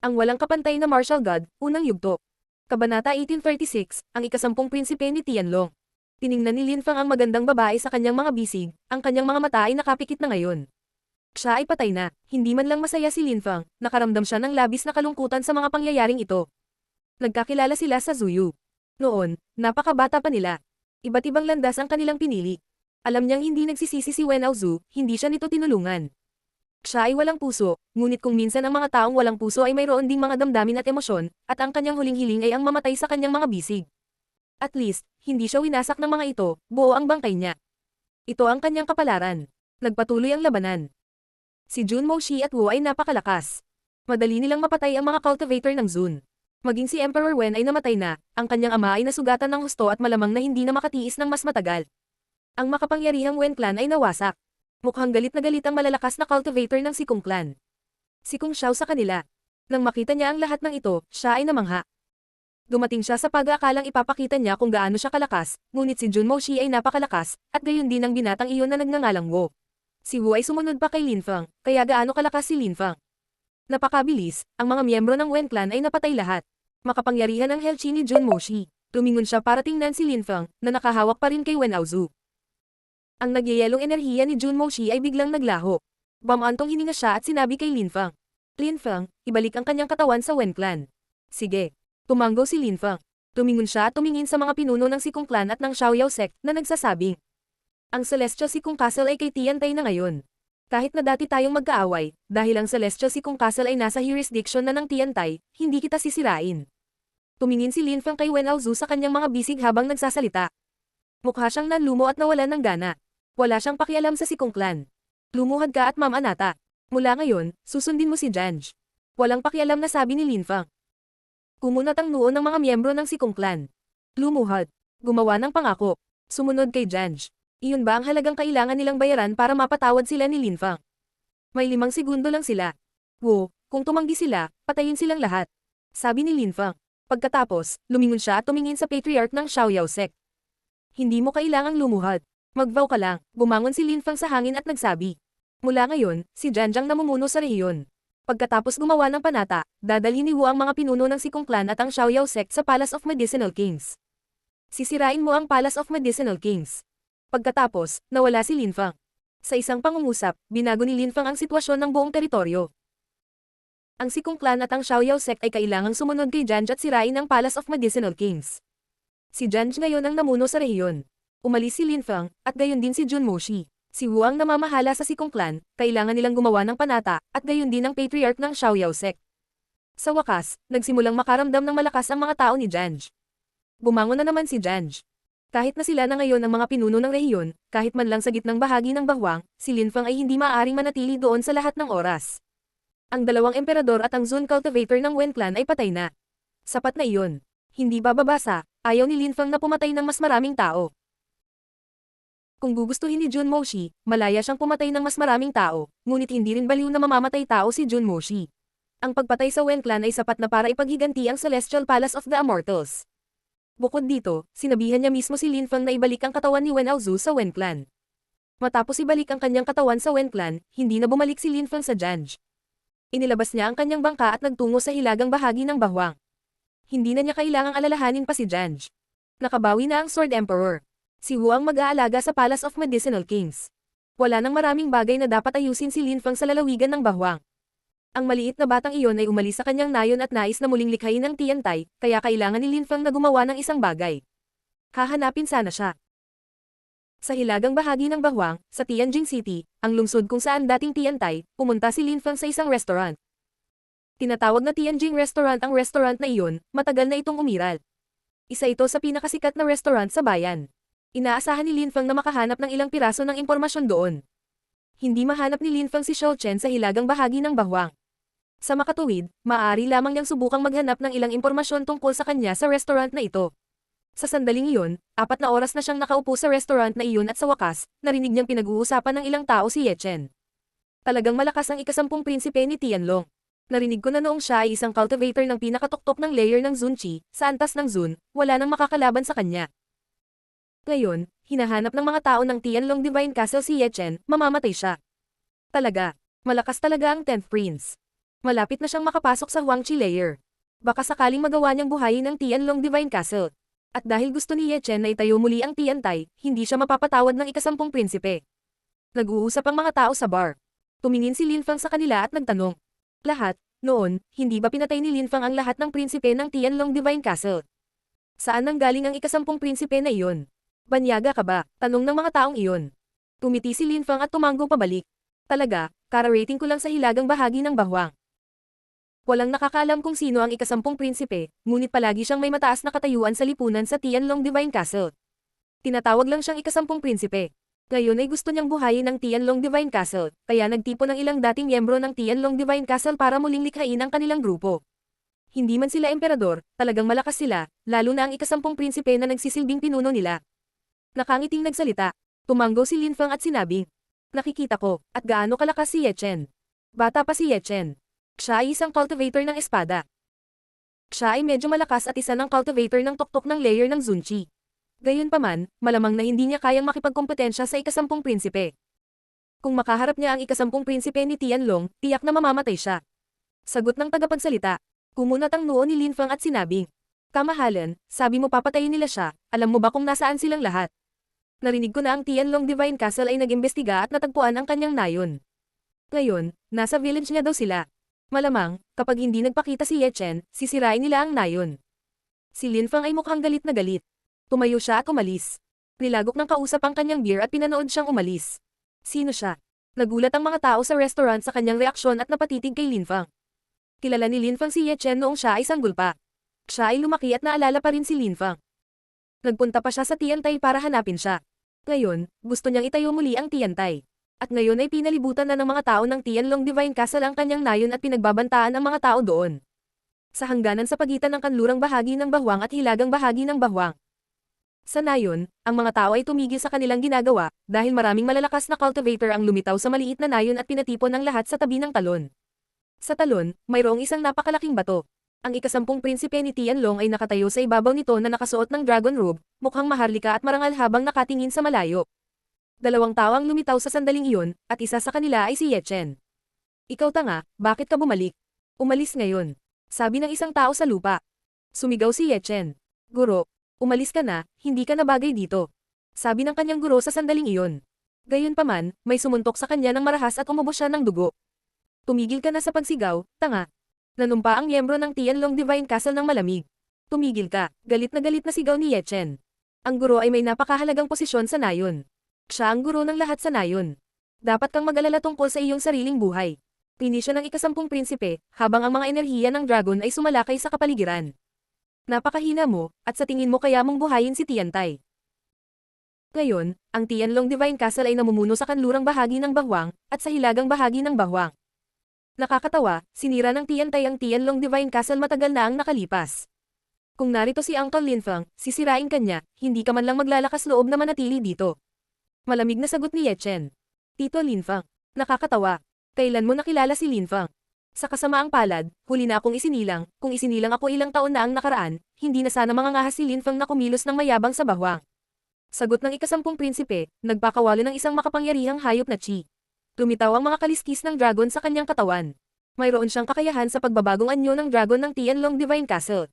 Ang walang kapantay na martial god, unang yugto. Kabanata 1836, ang ikasampung prinsipe ni Tianlong. Tiningnan ni Lin Fang ang magandang babae sa kanyang mga bisig, ang kanyang mga mata ay nakapikit na ngayon. Siya ay patay na, hindi man lang masaya si Lin Fang, nakaramdam siya ng labis na kalungkutan sa mga pangyayaring ito. Nagkakilala sila sa Zuyu. Noon, napakabata pa nila. Iba't ibang landas ang kanilang pinili. Alam niyang hindi nagsisisi si Wen Aozu, hindi siya nito tinulungan. Siya ay walang puso, ngunit kung minsan ang mga taong walang puso ay mayroon ding mga damdamin at emosyon, at ang kanyang huling hiling ay ang mamatay sa kanyang mga bisig. At least, hindi siya winasak ng mga ito, buo ang bangkay niya. Ito ang kanyang kapalaran. Nagpatuloy ang labanan. Si Jun Moshi at Wu ay napakalakas. Madali nilang mapatay ang mga cultivator ng Zun. Maging si Emperor Wen ay namatay na, ang kanyang ama ay nasugatan ng husto at malamang na hindi na makatiis ng mas matagal. Ang makapangyarihang Wen clan ay nawasak. Mukhang galit na galit ang malalakas na cultivator ng Sikong clan. Si Kung Xiao sa kanila. Nang makita niya ang lahat ng ito, siya ay namangha. Dumating siya sa pag-aakalang ipapakita niya kung gaano siya kalakas, ngunit si Jun Moshi ay napakalakas, at gayon din ang binatang iyon na nagngangalang Wu. Si Wu ay sumunod pa kay Lin Fang, kaya gaano kalakas si Lin Fang. Napakabilis, ang mga miyembro ng Wen clan ay napatay lahat. Makapangyarihan ang Helchi ni Jun Moshi. Tumingon siya para tingnan si Lin Fang, na nakahawak pa rin kay Wen Aozu. Ang nagyayelong enerhiya ni Jun Moshi ay biglang naglaho. Bamantong hininga siya at sinabi kay Lin Fang. Lin Fang, ibalik ang kanyang katawan sa Wen clan. Sige. Tumanggo si Lin Fang. Tumingon siya at tumingin sa mga pinuno ng Sikong clan at ng Xiaoyao sect na nagsasabing. Ang Celestial Sikong Castle ay kay Tiantay na ngayon. Kahit na dati tayong magkaaway, dahil ang Celestial Sikong Castle ay nasa jurisdiction na ng Tiantay, hindi kita sisirain. Tumingin si Lin Fang kay Wen Aozu sa kanyang mga bisig habang nagsasalita. Mukha siyang nanlumo at nawalan ng gana. Wala siyang pakialam sa Sikong clan. Lumuhad ka at Ma'am Anata. Mula ngayon, susundin mo si Janj. Walang pakialam na sabi ni Lin Fang. Kumunat ang noo ng mga miyembro ng Sikong clan. Lumuhad. Gumawa ng pangako. Sumunod kay Janj. Iyon ba ang halagang kailangan nilang bayaran para mapatawad sila ni Lin Fang? May 5 segundo lang sila. Wo, kung tumanggi sila, patayin silang lahat. Sabi ni Lin Fang. Pagkatapos, lumingon siya at tumingin sa patriarch ng Xiaoyao sect. Hindi mo kailangang lumuhad. Mag-vow ka lang. Bumangon si Lin Fang sa hangin at nagsabi. Mula ngayon, si Janjang namumuno sa rehiyon. Pagkatapos gumawa ng panata, dadalhin ni Wu ang mga pinuno ng Sikong clan at ang Xiaoyao sect sa Palace of Medicinal Kings. Sisirain mo ang Palace of Medicinal Kings. Pagkatapos, nawala si Lin Fang. Sa isang pangungusap, binago ni Lin Fang ang sitwasyon ng buong teritoryo. Ang Sikong clan at ang Xiaoyao sect ay kailangang sumunod kay Janj at sirain ang Palace of Medicinal Kings. Si Janj ngayon ang namuno sa rehiyon. Umalis si Lin Fang, at gayon din si Jun Moshi. Si Wu ang namamahala sa Sikong clan, kailangan nilang gumawa ng panata, at gayon din ang patriarch ng Xiaoyao sect. Sa wakas, nagsimulang makaramdam ng malakas ang mga tao ni Janj. Bumangon na naman si Janj. Kahit na sila na ngayon ang mga pinuno ng rehiyon, kahit man lang sa gitnang bahagi ng bahwang, si Lin Fang ay hindi maaaring manatili doon sa lahat ng oras. Ang dalawang emperador at ang Zun cultivator ng Wen clan ay patay na. Sapat na iyon. Hindi bababasa, ayaw ni Lin Fang na pumatay ng mas maraming tao. Kung gugustuhin ni Jun Moshi, malaya siyang pumatay ng mas maraming tao, ngunit hindi rin baliw na mamamatay tao si Jun Moshi. Ang pagpatay sa Wen clan ay sapat na para ipaghiganti ang Celestial Palace of the Immortals. Bukod dito, sinabihan niya mismo si Lin Fang na ibalik ang katawan ni Wen Aozu sa Wen clan. Matapos ibalik ang kanyang katawan sa Wen clan, hindi na bumalik si Lin Fang sa Janj. Inilabas niya ang kanyang bangka at nagtungo sa hilagang bahagi ng bahwang. Hindi na niya kailangang alalahanin pa si Janj. Nakabawi na ang Sword Emperor. Si Wu ang mag-aalaga sa Palace of Medicinal Kings. Wala nang maraming bagay na dapat ayusin si Lin Fang sa lalawigan ng bahwang. Ang maliit na batang iyon ay umalis sa kanyang nayon at nais na muling likhain ng Tiantay, kaya kailangan ni Lin Fang na gumawa ng isang bagay. Hahanapin sana siya. Sa hilagang bahagi ng bahwang, sa Tianjin City, ang lungsod kung saan dating Tiantay, pumunta si Lin Fang sa isang restaurant. Tinatawag na Tianjin Restaurant ang restaurant na iyon, matagal na itong umiral. Isa ito sa pinakasikat na restaurant sa bayan. Inaasahan ni Lin Fang na makahanap ng ilang piraso ng impormasyon doon. Hindi mahanap ni Lin Fang si Shou Chen sa hilagang bahagi ng bahwang. Sa makatuwid, maaari lamang niyang subukang maghanap ng ilang impormasyon tungkol sa kanya sa restaurant na ito. Sa sandaling iyon, 4 na oras na siyang nakaupo sa restaurant na iyon at sa wakas, narinig niyang pinag-uusapan ng ilang tao si Ye Chen. Talagang malakas ang ikasampung prinsipe ni Tianlong. Narinig ko na noong siya ay isang cultivator ng pinakatuktok ng layer ng Zun Qi, sa antas ng Zun, wala nang makakalaban sa kanya. Ngayon, hinahanap ng mga tao ng Tianlong Divine Castle si Ye Chen, mamamatay siya. Talaga, malakas talaga ang 10th Prince. Malapit na siyang makapasok sa Huangqi Layer. Baka sakaling magawa niyang buhayin ang Tianlong Divine Castle. At dahil gusto ni Ye Chen na itayo muli ang Tiantai, hindi siya mapapatawad ng ikasampung prinsipe. Nag-uusap ang mga tao sa bar. Tumingin si Lin Fang sa kanila at nagtanong. Lahat, noon, hindi ba pinatay ni Lin Fang ang lahat ng prinsipe ng Tianlong Divine Castle? Saan nanggaling ang ikasampung prinsipe na iyon? Banyaga ka ba? Tanong ng mga taong iyon. Tumiti si Lin Fang at tumango pabalik. Talaga, kara-rating ko lang sa hilagang bahagi ng bahwang. Walang nakakaalam kung sino ang ikasampung prinsipe, ngunit palagi siyang may mataas na katayuan sa lipunan sa Tianlong Divine Castle. Tinatawag lang siyang ikasampung prinsipe. Ngayon ay gusto niyang buhayin ang Tianlong Divine Castle, kaya nagtipon ng ilang dating miyembro ng Tianlong Divine Castle para muling likhain ang kanilang grupo. Hindi man sila emperador, talagang malakas sila, lalo na ang ikasampung prinsipe na nagsisilbing pinuno nila. Nakangiting nagsalita. Tumanggo si Lin Fang at sinabing, nakikita ko, at gaano kalakas si Ye Chen. Bata pa si Ye Chen. Siya ay isang cultivator ng espada. Siya ay medyo malakas at isa ng cultivator ng tuktok ng layer ng Zunqi. Gayunpaman, malamang na hindi niya kayang makipagkompetensya sa ikasampung prinsipe. Kung makaharap niya ang ikasampung prinsipe ni Tianlong, tiyak na mamamatay siya. Sagot ng tagapagsalita. Kumunat ang noo ni Lin Fang at sinabing, kamahalan, sabi mo papatayin nila siya, alam mo ba kung nasaan silang lahat? Narinig ko na ang Tianlong Divine Castle ay nag-imbestiga at natagpuan ang kanyang nayon. Ngayon, nasa village niya daw sila. Malamang, kapag hindi nagpakita si Ye Chen, sisirain nila ang nayon. Si Lin Fang ay mukhang galit na galit. Tumayo siya at umalis. Nilagok ng kausap ang kanyang beer at pinanood siyang umalis. Sino siya? Nagulat ang mga tao sa restaurant sa kanyang reaksyon at napatitig kay Lin Fang. Kilala ni Lin Fang si Ye Chen noong siya ay sanggol pa. Siya ay lumaki at naalala pa rin si Lin Fang. Nagpunta pa siya sa Tiantai para hanapin siya. Ngayon, gusto niyang itayo muli ang Tiantai. At ngayon ay pinalibutan na ng mga tao ng Tianlong Divine Castle ang kanyang nayon at pinagbabantaan ang mga tao doon. Sa hangganan sa pagitan ng kanlurang bahagi ng bahwang at hilagang bahagi ng bahwang. Sa nayon, ang mga tao ay tumigil sa kanilang ginagawa, dahil maraming malalakas na cultivator ang lumitaw sa maliit na nayon at pinatipon ang lahat sa tabi ng talon. Sa talon, mayroong isang napakalaking bato. Ang ikasampung prinsipe ni Tianlong ay nakatayo sa ibabaw nito na nakasuot ng dragon robe, mukhang maharlika at marangal habang nakatingin sa malayo. Dalawang tao ang lumitaw sa sandaling iyon, at isa sa kanila ay si Ye Chen. Ikaw tanga, bakit ka bumalik? Umalis ngayon. Sabi ng isang tao sa lupa. Sumigaw si Ye Chen. Guro, umalis ka na, hindi ka na bagay dito. Sabi ng kanyang guro sa sandaling iyon. Gayunpaman, may sumuntok sa kanya ng marahas at umubos siya ng dugo. Tumigil ka na sa pagsigaw, tanga. Nanumpa ang miyembro ng Tianlong Divine Castle ng malamig. Tumigil ka, galit na sigaw ni Ye Chen. Ang guro ay may napakahalagang posisyon sa nayon. Siya ang guro ng lahat sa nayon. Dapat kang mag-alala tungkol sa iyong sariling buhay. Pini siya ng ikasampung prinsipe, habang ang mga enerhiya ng dragon ay sumalakay sa kapaligiran. Napakahina mo, at sa tingin mo kaya mong buhayin si Tiantai. Ngayon, ang Tianlong Divine Castle ay namumuno sa kanlurang bahagi ng bahwang, at sa hilagang bahagi ng bahwang. Nakakatawa, sinira ng Tiantai ang Tianlong Divine Castle matagal na ang nakalipas. Kung narito si Uncle Lin Fang, sisirain ka niya, hindi ka man lang maglalakas loob na manatili dito. Malamig na sagot ni Ye Chen. Tito Lin Fang. Nakakatawa. Kailan mo nakilala si Lin Fang? Sa kasamaang palad, huli na akong isinilang, kung isinilang ako ilang taon na ang nakaraan, hindi na sana mangangahas si Lin Fang na kumilos ng mayabang sa bahwang. Sagot ng ikasampung prinsipe, nagpakawalo ng isang makapangyarihang hayop na chi. Lumitaw ang mga kaliskis ng dragon sa kanyang katawan. Mayroon siyang kakayahan sa pagbabagong anyo ng dragon ng Tianlong Divine Castle.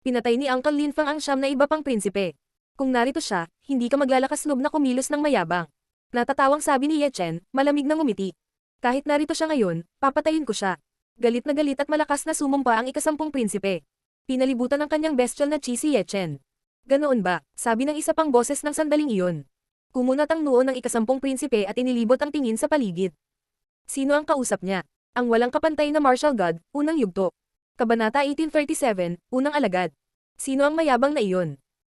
Pinatay ni Uncle Lin Fang ang siyam na iba pang prinsipe. Kung narito siya, hindi ka maglalakas loob na kumilos ng mayabang. Natatawang sabi ni Ye Chen, malamig na ngumiti. Kahit narito siya ngayon, papatayin ko siya. Galit na galit at malakas na sumumpa ang ikasampung prinsipe. Pinalibutan ng kanyang bestial na chi si Ye Chen. Ganoon ba, sabi ng isa pang boses ng sandaling iyon. Kumunat ang noo ng ikasampung prinsipe at inilibot ang tingin sa paligid. Sino ang kausap niya? Ang walang kapantay na martial god, unang yugto. Kabanata 1837, unang alagad. Sino ang mayabang na iyon?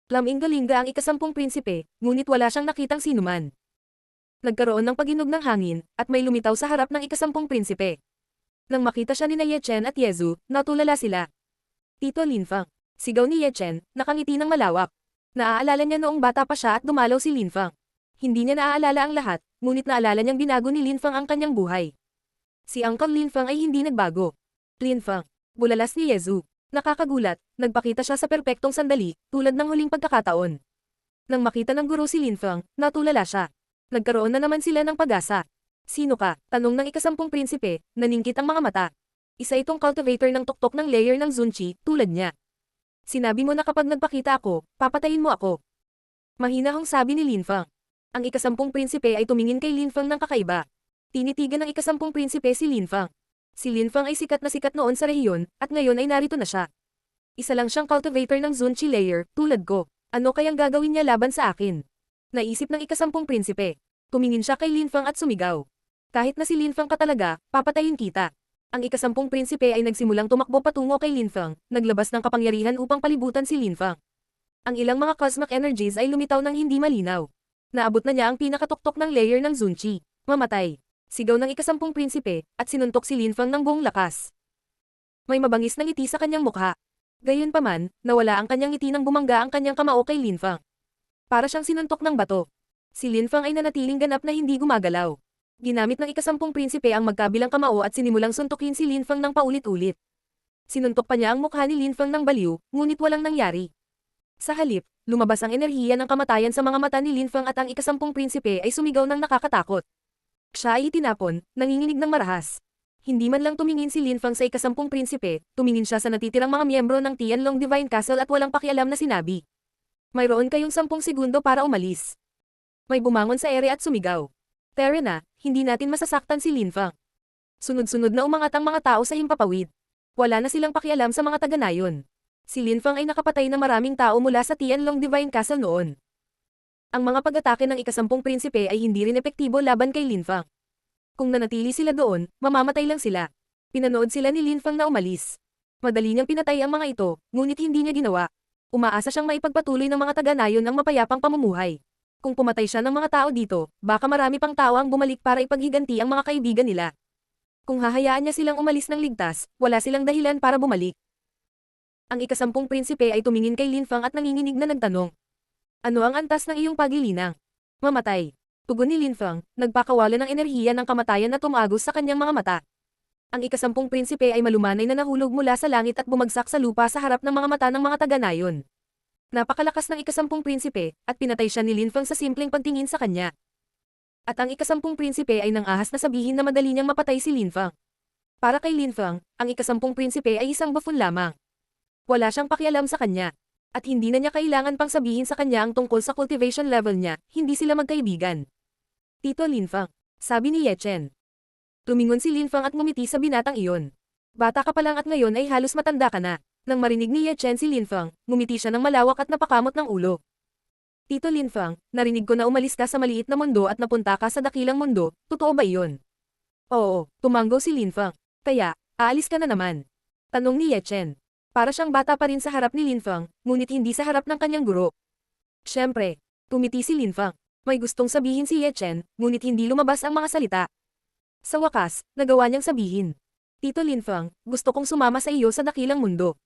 Laming-galinga ang ikasampung prinsipe, ngunit wala siyang nakitang sinuman. Nagkaroon ng paginog ng hangin, at may lumitaw sa harap ng ikasampung prinsipe. Nang makita siya ni Ye Chen at Yezu, natulala sila. Tito Lin Fang. Sigaw ni Ye Chen, nakangiti ng malawak. Naaalala niya noong bata pa siya at dumalaw si Lin Fang. Hindi niya naaalala ang lahat, ngunit naalala niyang binago ni Lin Fang ang kanyang buhay. Si Uncle Lin Fang ay hindi nagbago. Lin Fang. Bulalas ni Yezu. Nakakagulat, nagpakita siya sa perpektong sandali, tulad ng huling pagkakataon. Nang makita ng guro si Lin Fang, natulala siya. Nagkaroon na naman sila ng pag-asa. Sino ka? Tanong ng ikasampung prinsipe, naningkit ang mga mata. Isa itong cultivator ng tuktok ng layer ng Zunchi, tulad niya. Sinabi mo na kapag nagpakita ako, papatayin mo ako. Mahinahong sabi ni Linfang. Ang ikasampung prinsipe ay tumingin kay Linfang ng kakaiba. Tinitigan ng ikasampung prinsipe si Linfang. Si Linfang ay sikat na sikat noon sa rehiyon, at ngayon ay narito na siya. Isa lang siyang cultivator ng Zunchi layer, tulad ko. Ano kayang gagawin niya laban sa akin? Naisip ng ikasampung prinsipe. Tumingin siya kay Linfang at sumigaw. Kahit na si Linfang ka talaga, papatayin kita. Ang ikasampung prinsipe ay nagsimulang tumakbo patungo kay Linfang, naglabas ng kapangyarihan upang palibutan si Linfang. Ang ilang mga cosmic energies ay lumitaw ng hindi malinaw. Naabot na niya ang pinakatuktok ng layer ng Zunchi. Mamatay. Sigaw ng ikasampung prinsipe, at sinuntok si Linfang ng buong lakas. May mabangis na ngiti sa kanyang mukha. Gayunpaman, nawala ang kanyang ngiti nang bumangga ang kanyang kamao kay Linfang. Para siyang sinuntok ng bato. Si Linfang ay nanatiling ganap na hindi gumagalaw. Ginamit ng ikasampung prinsipe ang magkabilang kamao at sinimulang suntukin si Linfang ng paulit-ulit. Sinuntok pa niya ang mukha ni Linfang ng baliw, ngunit walang nangyari. Sa halip, lumabas ang enerhiya ng kamatayan sa mga mata ni Linfang at ang ikasampung prinsipe ay sumigaw ng nakakatakot. Siya ay itinapon, nanginginig ng marahas. Hindi man lang tumingin si Linfang sa ikasampung prinsipe, tumingin siya sa natitirang mga miyembro ng Tianlong Divine Castle at walang pakialam na sinabi. Mayroon kayong 10 segundo para umalis. May bumangon sa ere at sumigaw. Tara na, hindi natin masasaktan si Linfang. Sunod-sunod na umangat ang mga tao sa himpapawid. Wala na silang pakialam sa mga taga-nayon. Si Linfang ay nakapatay na maraming tao mula sa Tianlong Divine Castle noon. Ang mga pag-atake ng ikasampung prinsipe ay hindi rin epektibo laban kay Linfang. Kung nanatili sila doon, mamamatay lang sila. Pinanood sila ni Linfang na umalis. Madali niyang pinatay ang mga ito, ngunit hindi niya ginawa. Umaasa siyang maipagpatuloy ng mga taga-nayon ang mapayapang pamumuhay. Kung pumatay siya ng mga tao dito, baka marami pang tao ang bumalik para ipaghiganti ang mga kaibigan nila. Kung hahayaan niya silang umalis ng ligtas, wala silang dahilan para bumalik. Ang ikasampung prinsipe ay tumingin kay Linfang at nanginginig na nagtanong. Ano ang antas ng iyong pagilinang? Mamatay. Tugon ni Linfang, nagpakawala ng enerhiya ng kamatayan na tumagos sa kanyang mga mata. Ang ikasampung prinsipe ay malumanay na nahulog mula sa langit at bumagsak sa lupa sa harap ng mga mata ng mga taga-nayon. Napakalakas ng ikasampung prinsipe, at pinatay siya ni Linfang sa simpleng pagtingin sa kanya. At ang ikasampung prinsipe ay nangahas na sabihin na madali niyang mapatay si Linfang. Para kay Linfang, ang ikasampung prinsipe ay isang bufon lamang. Wala siyang pakialam sa kanya. At hindi na niya kailangan pang sabihin sa kanya ang tungkol sa cultivation level niya, hindi sila magkaibigan. Tito Linfang, sabi ni Ye Chen. Tumingon si Linfang at ngumiti sa binatang iyon. Bata ka pa lang at ngayon ay halos matanda ka na. Nang marinig ni Ye Chen si Linfang, ngumiti siya ng malawak at napakamot ng ulo. Tito Linfang, narinig ko na umalis ka sa maliit na mundo at napunta ka sa dakilang mundo, totoo ba iyon? Oo, tumanggo si Linfang. Kaya, aalis ka na naman. Tanong ni Ye Chen. Para siyang bata pa rin sa harap ni Linfang, ngunit hindi sa harap ng kanyang guro. Siyempre, tumiti si Linfang. May gustong sabihin si Ye Chen, ngunit hindi lumabas ang mga salita. Sa wakas, nagawa niyang sabihin. Tito Linfang, gusto kong sumama sa iyo sa dakilang mundo.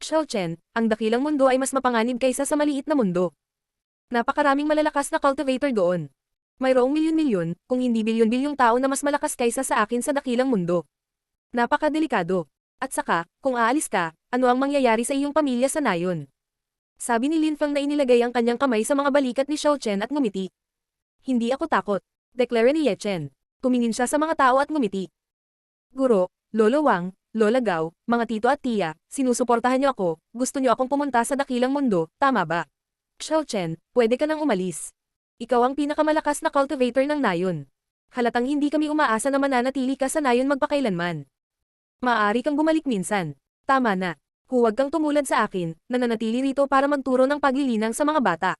Xiao Chen, ang dakilang mundo ay mas mapanganib kaysa sa maliit na mundo. Napakaraming malalakas na cultivator doon. Mayroong milyon-milyon, kung hindi bilyon-bilyong tao na mas malakas kaysa sa akin sa dakilang mundo. Napakadelikado. At saka, kung aalis ka, ano ang mangyayari sa iyong pamilya sa nayon? Sabi ni Linfang na inilagay ang kanyang kamay sa mga balikat ni Xiao Chen at ngumiti. Hindi ako takot. Deklara ni Ye Chen. Tumingin siya sa mga tao at ngumiti. Guro, Lolo Wang, Lola Gao, mga tito at tiya, sinusuportahan niyo ako, gusto niyo akong pumunta sa dakilang mundo, tama ba? Xiao Chen, pwede ka nang umalis. Ikaw ang pinakamalakas na cultivator ng nayon. Halatang hindi kami umaasa na mananatili ka sa nayon magpakailanman. Maaari kang bumalik minsan. Tama na. Huwag kang tumulad sa akin, nananatili rito para magturo ng paglilinang sa mga bata.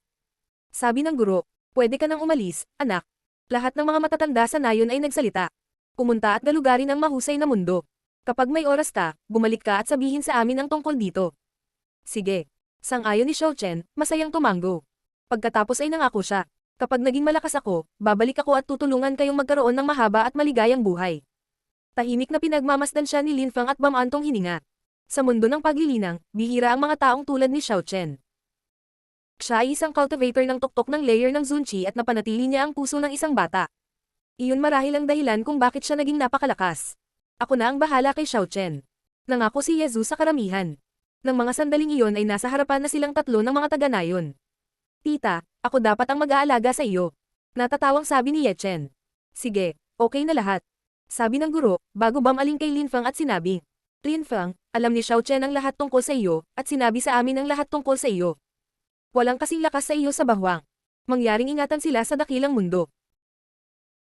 Sabi ng guro, pwede ka nang umalis, anak. Lahat ng mga matatanda sa nayon ay nagsalita. Pumunta at galugarin ang mahusay na mundo. Kapag may oras ka, bumalik ka at sabihin sa amin ang tungkol dito. Sige. Sang-ayon ni Xiao Chen, masayang tumanggo. Pagkatapos ay nangako siya. Kapag naging malakas ako, babalik ako at tutulungan kayong magkaroon ng mahaba at maligayang buhay. Tahimik na pinagmamasdan siya ni Linfang at bamantong hininga. Sa mundo ng paglilinang, bihira ang mga taong tulad ni Xiao Chen. Siya ay isang cultivator ng tuktok ng layer ng Zunchi at napanatili niya ang puso ng isang bata. Iyon marahil ang dahilan kung bakit siya naging napakalakas. Ako na ang bahala kay Xiao Chen. Nangako si Yezu sa karamihan. Nang mga sandaling iyon ay nasa harapan na silang tatlo ng mga taga-nayon. Tita, ako dapat ang mag-aalaga sa iyo. Natatawang sabi ni Ye Chen. Sige, okay na lahat. Sabi ng guro, bago bumaling kay Lin Fang at sinabi, Lin Fang, alam ni Xiao Chen ang lahat tungkol sa iyo, at sinabi sa amin ang lahat tungkol sa iyo. Walang kasing lakas sa iyo sa bahwang. Mangyaring ingatan sila sa dakilang mundo.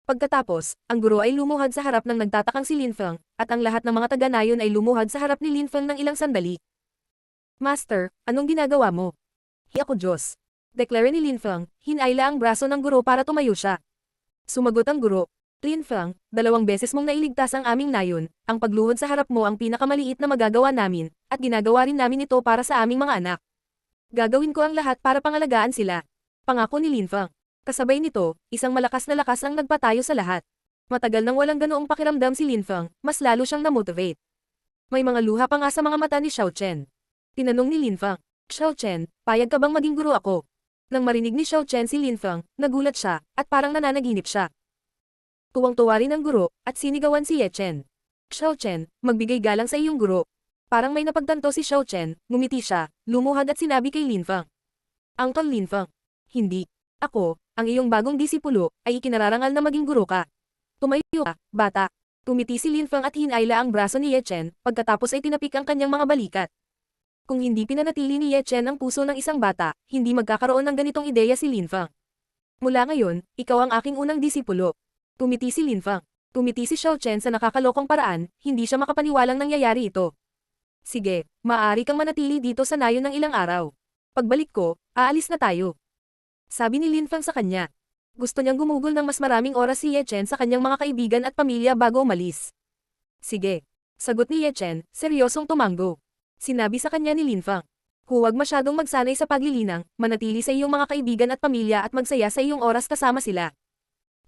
Pagkatapos, ang guro ay lumuhad sa harap ng nagtatakang si Lin Fang, at ang lahat ng mga taga-nayon ay lumuhad sa harap ni Lin Fang ng ilang sandali. Master, anong ginagawa mo? Hi ako Diyos. Deklare ni Lin Fang, hinayla ang braso ng guro para tumayo siya. Sumagot ang guro, Lin Fang, 2 beses mong nailigtas ang aming nayon, ang pagluhod sa harap mo ang pinakamaliit na magagawa namin, at ginagawa rin namin ito para sa aming mga anak. Gagawin ko ang lahat para pangalagaan sila. Pangako ni Lin Fang. Kasabay nito, isang malakas na lakas ang nagpatayo sa lahat. Matagal nang walang ganoong pakiramdam si Lin Fang, mas lalo siyang namotivate. May mga luha pa nga sa mga mata ni Xiao Chen. Tinanong ni Lin Fang, Xiao Chen, payag ka bang maging guro ako? Nang marinig ni Xiao Chen si Lin Fang, nagulat siya, at parang nananaginip siya. Tuwang-tuwa rin ang guro, at sinigawan si Ye Chen. Xiao Chen, magbigay galang sa iyong guro. Parang may napagtanto si Xiao Chen, ngumiti siya, lumuhad at sinabi kay Lin Fang. Uncle Lin Fang. Hindi. Ako, ang iyong bagong disipulo, ay ikinararangal na maging guro ka. Tumayo ka, bata. Tumiti si Lin Fang at hinayla ang braso ni Ye Chen, pagkatapos ay tinapik ang kanyang mga balikat. Kung hindi pinanatili ni Ye Chen ang puso ng isang bata, hindi magkakaroon ng ganitong ideya si Lin Fang. Mula ngayon, ikaw ang aking unang disipulo. Tumiti si Lin Fang. Tumiti si Xiao Chen sa nakakalokong paraan, hindi siya makapaniwalang nangyayari ito. Sige, maaari kang manatili dito sa nayon ng ilang araw. Pagbalik ko, aalis na tayo. Sabi ni Lin Fang sa kanya. Gusto niyang gumugol ng mas maraming oras si Ye Chen sa kanyang mga kaibigan at pamilya bago umalis. Sige. Sagot ni Ye Chen, seryosong tumango. Sinabi sa kanya ni Lin Fang. Huwag masyadong magsanay sa paglilinang, manatili sa iyong mga kaibigan at pamilya at magsaya sa iyong oras kasama sila.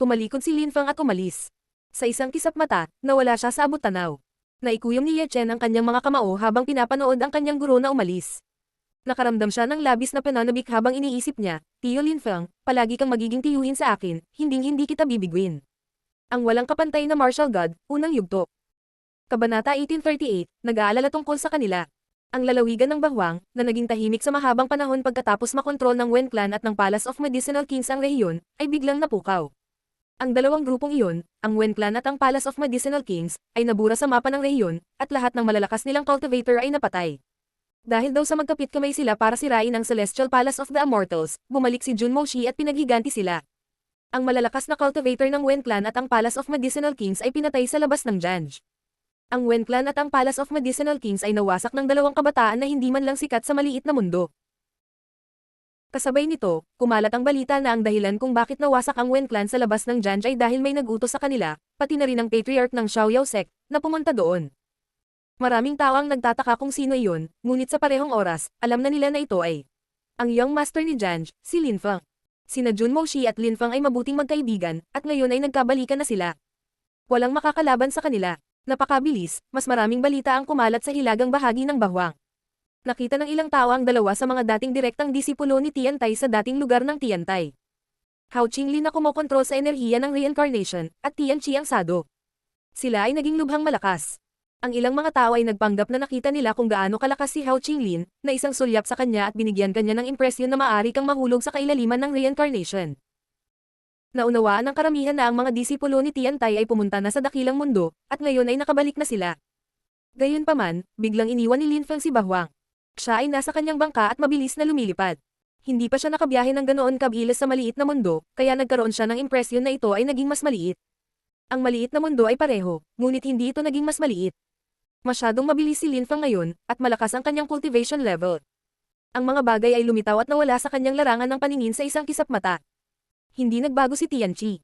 Tumalikod si Lin Fang at umalis. Sa isang kisap mata, nawala siya sa abot-tanaw. Naikuyom ni Ye Chen ang kanyang mga kamao habang pinapanood ang kanyang guro na umalis. Nakaramdam siya ng labis na pananabik habang iniisip niya, Tiyo Lin Fang, palagi kang magiging tiyuhin sa akin, hinding-hindi kita bibigwin. Ang walang kapantay na martial god, unang yugto. Kabanata 1838, nag-aalala tungkol sa kanila. Ang lalawigan ng Bahwang, na naging tahimik sa mahabang panahon pagkatapos makontrol ng Wen Clan at ng Palace of Medicinal Kings ang rehiyon, ay biglang napukaw. Ang dalawang grupong iyon, ang Wen Clan at ang Palace of Medicinal Kings, ay nabura sa mapa ng rehiyon, at lahat ng malalakas nilang cultivator ay napatay. Dahil daw sa magkapit kamay sila para sirain ang Celestial Palace of the Immortals, bumalik si Jun Moshi at pinaghiganti sila. Ang malalakas na cultivator ng Wen Clan at ang Palace of Medicinal Kings ay pinatay sa labas ng Janj. Ang Wen Clan at ang Palace of Medicinal Kings ay nawasak ng dalawang kabataan na hindi man lang sikat sa maliit na mundo. Kasabay nito, kumalat ang balita na ang dahilan kung bakit nawasak ang Wen Clan sa labas ng Janj ay dahil may nag-utos sa kanila, pati na rin ang patriarch ng Xiaoyao sect, na pumunta doon. Maraming tao ang nagtataka kung sino iyon, ngunit sa parehong oras, alam na nila na ito ay ang young master ni Janj, si Lin Fang. Sina Jun Moshi at Lin Fang ay mabuting magkaibigan, at ngayon ay nagkabalikan na sila. Walang makakalaban sa kanila. Napakabilis, mas maraming balita ang kumalat sa hilagang bahagi ng Bahwang. Nakita ng ilang tao ang dalawa sa mga dating direktang disipulo ni Tiantai sa dating lugar ng Tiantai. Hao Qinglin na kumokontrol sa enerhiya ng reincarnation, at Tian Qi ang sado. Sila ay naging lubhang malakas. Ang ilang mga tao ay nagpanggap na nakita nila kung gaano kalakas si Hao Qinglin, na isang sulyap sa kanya at binigyan kanya ng impresyon na maaari kang mahulog sa kailaliman ng reincarnation. Naunawaan ng karamihan na ang mga disipulo ni Tiantai ay pumunta na sa dakilang mundo, at ngayon ay nakabalik na sila. Gayunpaman, biglang iniwan ni Lin Fang si Bahwang. Siya ay nasa kanyang bangka at mabilis na lumilipad. Hindi pa siya nakabiyahe ng ganoon kabilis sa maliit na mundo, kaya nagkaroon siya ng impresyon na ito ay naging mas maliit. Ang maliit na mundo ay pareho, ngunit hindi ito naging mas maliit. Masyadong mabilis si Lin Fang ngayon, at malakas ang kanyang cultivation level. Ang mga bagay ay lumitaw at nawala sa kanyang larangan ng paningin sa isang kisap mata. Hindi nagbago si Tian Qi.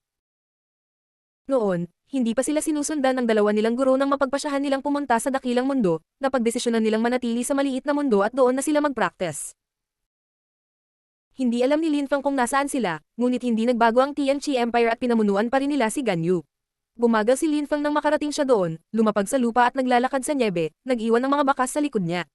Noon, hindi pa sila sinusundan ng dalawa nilang guro nang mapagpasyahan nilang pumunta sa dakilang mundo, na pagdesisyonan nilang manatili sa maliit na mundo at doon na sila mag-practice. Hindi alam ni Lin Fang kung nasaan sila, ngunit hindi nagbago ang Tian Qi Empire at pinamunuan pa rin nila si Ganyu. Bumagal si Lin Fang nang makarating siya doon, lumapag sa lupa at naglalakad sa nyebe, nag-iwan ng mga bakas sa likod niya.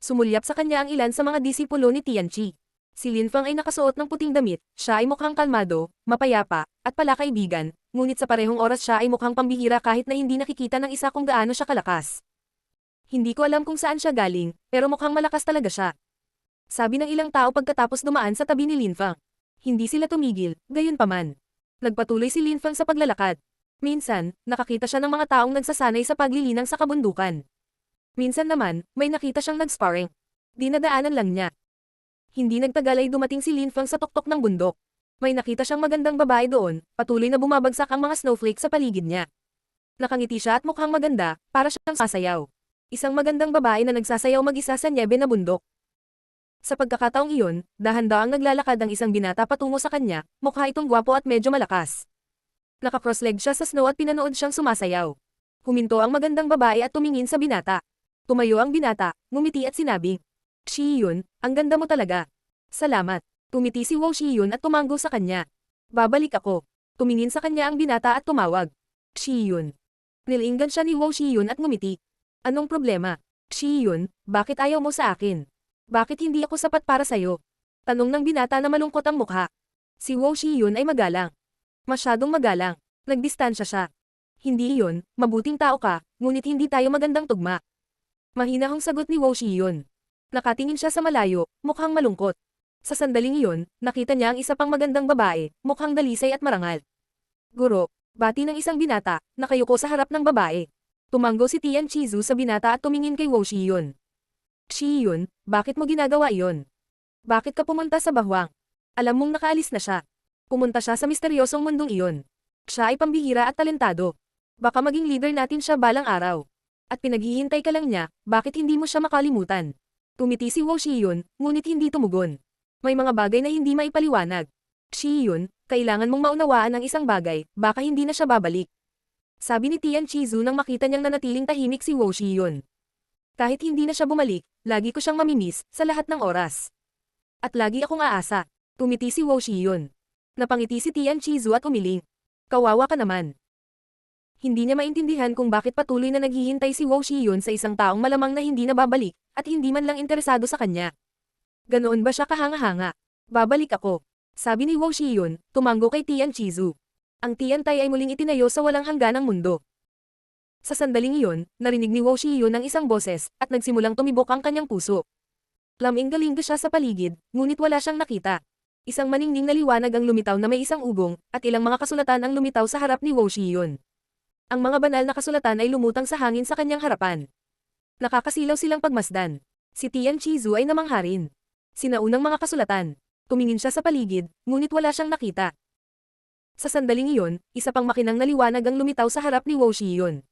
Sumulyap sa kanya ang ilan sa mga disipulo ni Tian Qi. Si Lin Fang ay nakasuot ng puting damit, siya ay mukhang kalmado, mapayapa, at palakaibigan, ngunit sa parehong oras siya ay mukhang pambihira kahit na hindi nakikita ng isa kung gaano siya kalakas. Hindi ko alam kung saan siya galing, pero mukhang malakas talaga siya. Sabi ng ilang tao pagkatapos dumaan sa tabi ni Lin Fang. Hindi sila tumigil, gayunpaman. Nagpatuloy si Lin Fang sa paglalakad. Minsan, nakakita siya ng mga taong nagsasanay sa paglilinang sa kabundukan. Minsan naman, may nakita siyang nag-sparring. Dinadaanan lang niya. Hindi nagtagal ay dumating si Lin Fang sa tuktok ng bundok. May nakita siyang magandang babae doon, patuloy na bumabagsak ang mga snowflake sa paligid niya. Nakangiti siya at mukhang maganda, para siyang sasayaw. Isang magandang babae na nagsasayaw mag-isa sa nyebe na bundok. Sa pagkakataong iyon, dahan-daang naglalakad ang isang binata patungo sa kanya, mukha itong gwapo at medyo malakas. Naka-cross-leg siya sa snow at pinanood siyang sumasayaw. Huminto ang magandang babae at tumingin sa binata. Tumayo ang binata, ngumiti at sinabi, "Shiyun, ang ganda mo talaga." "Salamat." Tumiti si Wow Shiyun at tumanggo sa kanya. "Babalik ako." Tumingin sa kanya ang binata at tumawag, "Shiyun." Nilinggan siya ni Wow Shiyun at ngumiti. "Anong problema? Shiyun, bakit ayaw mo sa akin? Bakit hindi ako sapat para sa'yo?" Tanong ng binata na malungkot ang mukha. Si Wow Shiyun ay magalang. Masyadong magalang. Nagdistansya siya. "Hindi iyon, mabuting tao ka, ngunit hindi tayo magandang tugma." Mahinahong sagot ni Wow Shiyun. Nakatingin siya sa malayo, mukhang malungkot. Sa sandaling iyon, nakita niya ang isa pang magandang babae, mukhang dalisay at marangal. "Guro," bati ng isang binata, nakayuko sa harap ng babae. Tumanggo si Tian Chizu sa binata at tumingin kay Wow Shiyun. "Shiyun, bakit mo ginagawa iyon? Bakit ka pumunta sa bahwang? Alam mong nakaalis na siya." Pumunta siya sa misteryosong mundong iyon. Siya ay pambihira at talentado. Baka maging leader natin siya balang araw. At pinaghihintay ka lang niya, bakit hindi mo siya makalimutan? Tumiti si Wow Shiyun, ngunit hindi tumugon. May mga bagay na hindi maipaliwanag. "Shiyun, kailangan mong maunawaan ang isang bagay, baka hindi na siya babalik." Sabi ni Tian Chizu nang makita niyang nanatiling tahimik si Wow Shiyun. "Kahit hindi na siya bumalik, lagi ko siyang mamimiss sa lahat ng oras. At lagi akong aasa." Tumiti si Wow Shiyun. Napangiti si Tian Chizu at umiling. "Kawawa ka naman." Hindi niya maintindihan kung bakit patuloy na naghihintay si Wow Shiyun sa isang taong malamang na hindi na babalik, at hindi man lang interesado sa kanya. Ganoon ba siya kahanga-hanga? "Babalik ako," sabi ni Wow Shiyun, tumanggo kay Tian Chizu. Ang Tiantay ay muling itinayo sa walang hangganang mundo. Sa sandaling iyon, narinig ni Wow Shiyun ang isang boses, at nagsimulang tumibok ang kanyang puso. Laming-galing siya sa paligid, ngunit wala siyang nakita. Isang maningning na liwanag ang lumitaw na may isang ugong, at ilang mga kasulatan ang lumitaw sa harap ni Wow Shiyun. Ang mga banal na kasulatan ay lumutang sa hangin sa kanyang harapan. Nakakasilaw silang pagmasdan. Si Tian Chizu ay namangharin. Sinaunang mga kasulatan. Tumingin siya sa paligid, ngunit wala siyang nakita. Sa sandaling iyon, isa pang makinang na liwanag ang lumitaw sa harap ni Wow Shiyun.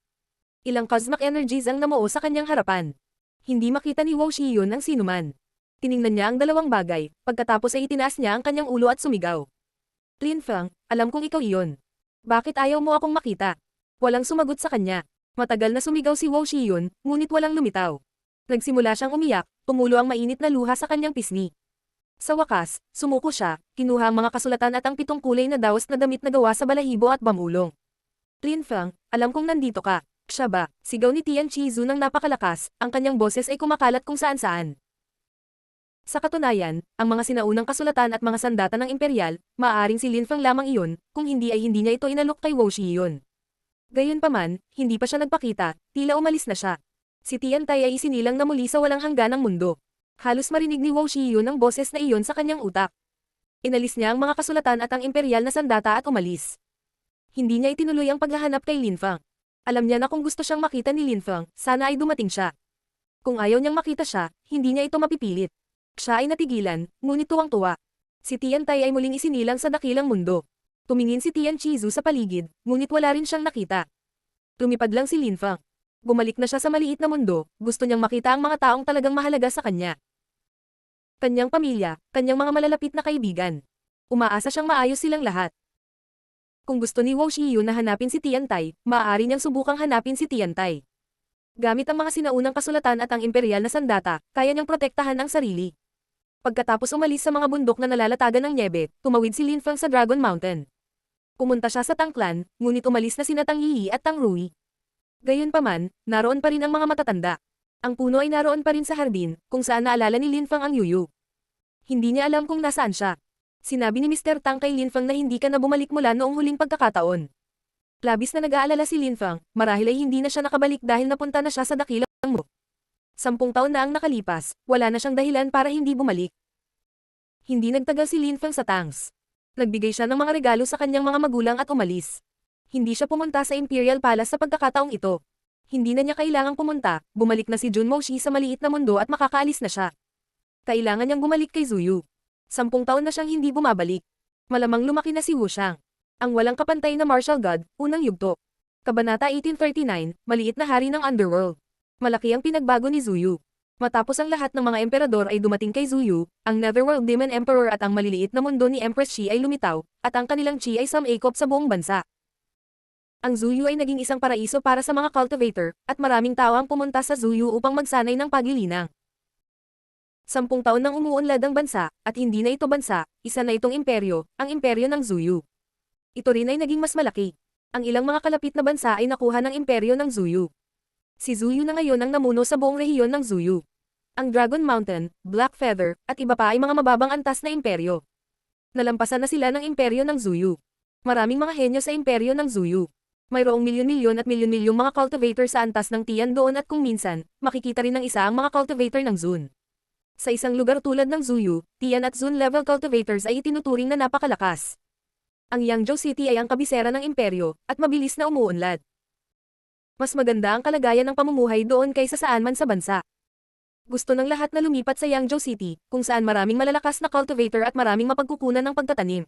Ilang cosmic energies ang namuo sa kanyang harapan. Hindi makita ni Wow Shiyun ang sinuman. Tiningnan niya ang dalawang bagay, pagkatapos ay itinaas niya ang kanyang ulo at sumigaw. "Lin Fang, alam kong ikaw iyon. Bakit ayaw mo akong makita?" Walang sumagot sa kanya. Matagal na sumigaw si Wow Shiyun, ngunit walang lumitaw. Nagsimula siyang umiyak, tumulo ang mainit na luha sa kanyang pisngi. Sa wakas, sumuko siya, kinuha ang mga kasulatan at ang 7 kulay na daos na damit na gawa sa balahibo at bamulong. "Lin Fang, alam kong nandito ka." "Siya ba?" Sigaw ni Tian Chizu nang napakalakas, ang kanyang boses ay kumakalat kung saan-saan. Sa katunayan, ang mga sinaunang kasulatan at mga sandata ng imperial, maaaring si Lin Fang lamang iyon, kung hindi ay hindi niya ito inalok kay Wow Shiyun. Gayunpaman, hindi pa siya nagpakita, tila umalis na siya. Si Tiantay ay isinilang na muli sa walang hangganang mundo. Halos marinig ni Wow Shiyun ang boses na iyon sa kanyang utak. Inalis niya ang mga kasulatan at ang imperial na sandata at umalis. Hindi niya itinuloy ang paghahanap kay Lin Fang. Alam niya na kung gusto siyang makita ni Lin Fang, sana ay dumating siya. Kung ayaw niyang makita siya, hindi niya ito mapipilit. Siya ay natigilan, ngunit tuwang-tuwa. Si Tiantay ay muling isinilang sa dakilang mundo. Tumingin si Tian Chizu sa paligid, ngunit wala rin siyang nakita. Lumipad lang si Lin Fang. Bumalik na siya sa maliit na mundo, gusto niyang makita ang mga taong talagang mahalaga sa kanya. Kanyang pamilya, kanyang mga malalapit na kaibigan. Umaasa siyang maayos silang lahat. Kung gusto ni Wow Shiyun na hanapin si Tiantay, maaari niyang subukang hanapin si Tiantay. Gamit ang mga sinaunang kasulatan at ang imperial na sandata, kaya niyang protektahan ang sarili. Pagkatapos umalis sa mga bundok na nalalatagan ng nyebe, tumawid si Lin Fang sa Dragon Mountain. Pumunta siya sa Tangklan, ngunit umalis na sina Tang Yi at Tang Rui. Gayunpaman, naroon pa rin ang mga matatanda. Ang puno ay naroon pa rin sa hardin, kung saan naalala ni Lin Fang ang yuyu. Hindi niya alam kung nasaan siya. Sinabi ni Mr. Tang kay Lin Fang na hindi ka na bumalik mula noong huling pagkakataon. Labis na nag-aalala si Lin Fang, marahil ay hindi na siya nakabalik dahil napunta na siya sa dakilang mo. 10 taon na ang nakalipas, wala na siyang dahilan para hindi bumalik. Hindi nagtagal si Lin Fang sa Tangs. Nagbigay siya ng mga regalo sa kanyang mga magulang at umalis. Hindi siya pumunta sa Imperial Palace sa pagkakataong ito. Hindi na niya kailangang pumunta, bumalik na si Junmo Shi sa maliit na mundo at makakaalis na siya. Kailangan niyang bumalik kay Zuyu. 10 taon na siyang hindi bumabalik. Malamang lumaki na si Wu Xiang. Ang walang kapantay na martial god, unang yugto. Kabanata 1839, maliit na hari ng Underworld. Malaki ang pinagbago ni Zuyu. Matapos ang lahat ng mga emperador ay dumating kay Zuyu, ang Netherworld Demon Emperor at ang maliliit na mundo ni Empress Chi ay lumitaw, at ang kanilang chi ay sumakop sa buong bansa. Ang Zuyu ay naging isang paraiso para sa mga cultivator, at maraming tao ang pumunta sa Zuyu upang magsanay ng paglilinang. 10 taon nang umuunlad ang bansa, at hindi na ito bansa, isa na itong imperyo, ang imperyo ng Zuyu. Ito rin ay naging mas malaki. Ang ilang mga kalapit na bansa ay nakuha ng imperyo ng Zuyu. Si Zuyu na ngayon ang namuno sa buong rehiyon ng Zuyu. Ang Dragon Mountain, Black Feather, at iba pa ay mga mababang antas na imperyo. Nalampasan na sila ng imperyo ng Zuyu. Maraming mga henyo sa imperyo ng Zuyu. Mayroong milyon-milyon at milyon-milyong mga cultivator sa antas ng Tian doon at kung minsan, makikita rin ng isa ang mga cultivator ng Zun. Sa isang lugar tulad ng Zuyu, Tian at Zun level cultivators ay itinuturing na napakalakas. Ang Yangzhou City ay ang kabisera ng imperyo, at mabilis na umuunlad. Mas maganda ang kalagayan ng pamumuhay doon kaysa saan man sa bansa. Gusto ng lahat na lumipat sa Yangzhou City, kung saan maraming malalakas na cultivator at maraming mapagkukunan ng pagtatanim.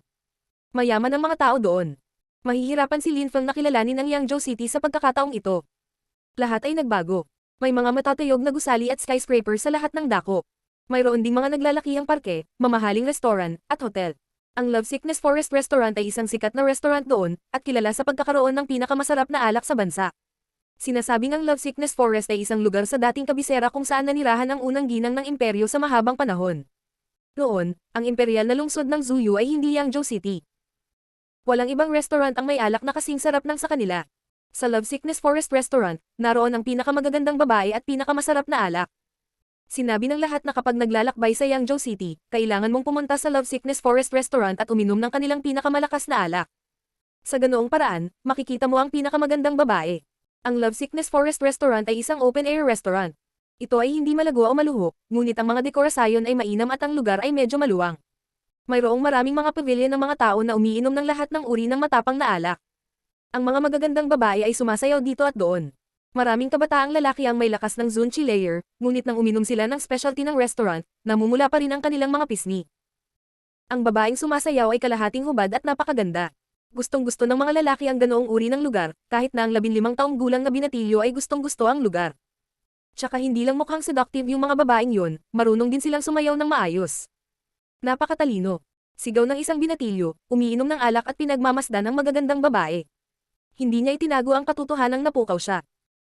Mayaman ang mga tao doon. Mahihirapan si Lin Feng na kilalanin ang Yangzhou City sa pagkakataong ito. Lahat ay nagbago. May mga matatayog na gusali at skyscraper sa lahat ng dako. Mayroon ding mga naglalakihang parke, mamahaling restaurant, at hotel. Ang Love Sickness Forest Restaurant ay isang sikat na restaurant doon, at kilala sa pagkakaroon ng pinakamasarap na alak sa bansa. Sinasabing ang Love Sickness Forest ay isang lugar sa dating kabisera kung saan nanirahan ang unang ginang ng imperyo sa mahabang panahon. Noon, ang imperial na lungsod ng Zuyu ay hindi Yangzhou City. Walang ibang restaurant ang may alak na kasing sarap ng sa kanila. Sa Love Sickness Forest Restaurant, naroon ang pinakamagagandang babae at pinakamasarap na alak. Sinabi ng lahat na kapag naglalakbay sa Yangzhou City, kailangan mong pumunta sa Love Sickness Forest Restaurant at uminom ng kanilang pinakamalakas na alak. Sa ganoong paraan, makikita mo ang pinakamagandang babae. Ang Love Sickness Forest Restaurant ay isang open-air restaurant. Ito ay hindi malago o maluho, ngunit ang mga dekorasyon ay mainam at ang lugar ay medyo maluwang. Mayroong maraming mga pavilion ng mga tao na umiinom ng lahat ng uri ng matapang na alak. Ang mga magagandang babae ay sumasayaw dito at doon. Maraming kabataang lalaki ang may lakas ng Zunchi layer, ngunit nang uminom sila ng specialty ng restaurant, namumula pa rin ang kanilang mga pisngi. Ang babaeng sumasayaw ay kalahating hubad at napakaganda. Gustong-gusto ng mga lalaki ang ganoong uri ng lugar, kahit na ang 15 taong gulang na binatilyo ay gustong-gusto ang lugar. Tsaka hindi lang mukhang seductive yung mga babaeng yun, marunong din silang sumayaw ng maayos. Napakatalino. Sigaw ng isang binatilyo, umiinom ng alak at pinagmamasdan ng magagandang babae. Hindi niya itinago ang katotohanang napukaw siya.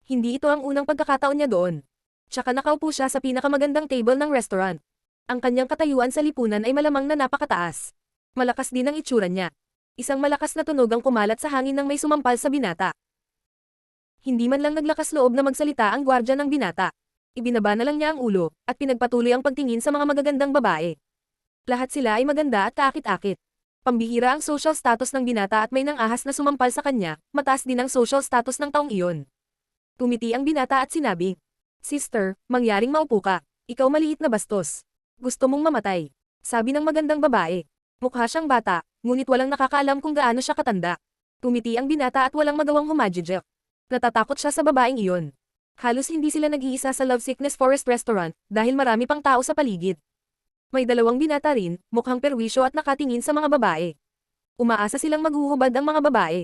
Hindi ito ang unang pagkakataon niya doon. Tsaka nakaupo siya sa pinakamagandang table ng restaurant. Ang kanyang katayuan sa lipunan ay malamang na napakataas. Malakas din ang itsura niya. Isang malakas na tunog ang kumalat sa hangin nang may sumampal sa binata. Hindi man lang naglakas loob na magsalita ang gwardya ng binata. Ibinaba na lang niya ang ulo, at pinagpatuloy ang pagtingin sa mga magagandang babae. Lahat sila ay maganda at kaakit-akit. Pambihira ang social status ng binata at may nang ahas na sumampal sa kanya, mataas din ang social status ng taong iyon. Tumiti ang binata at sinabi, "Sister, mangyaring maupo ka. Ikaw maliit na bastos. Gusto mong mamatay." Sabi ng magandang babae. Mukha siyang bata, ngunit walang nakakaalam kung gaano siya katanda. Tumiti ang binata at walang magawang humajijek. Natatakot siya sa babaeng iyon. Halos hindi sila nag-iisa sa Love Sickness Forest Restaurant, dahil marami pang tao sa paligid. May dalawang binata rin, mukhang perwisyo at nakatingin sa mga babae. Umaasa silang maghuhubad ang mga babae.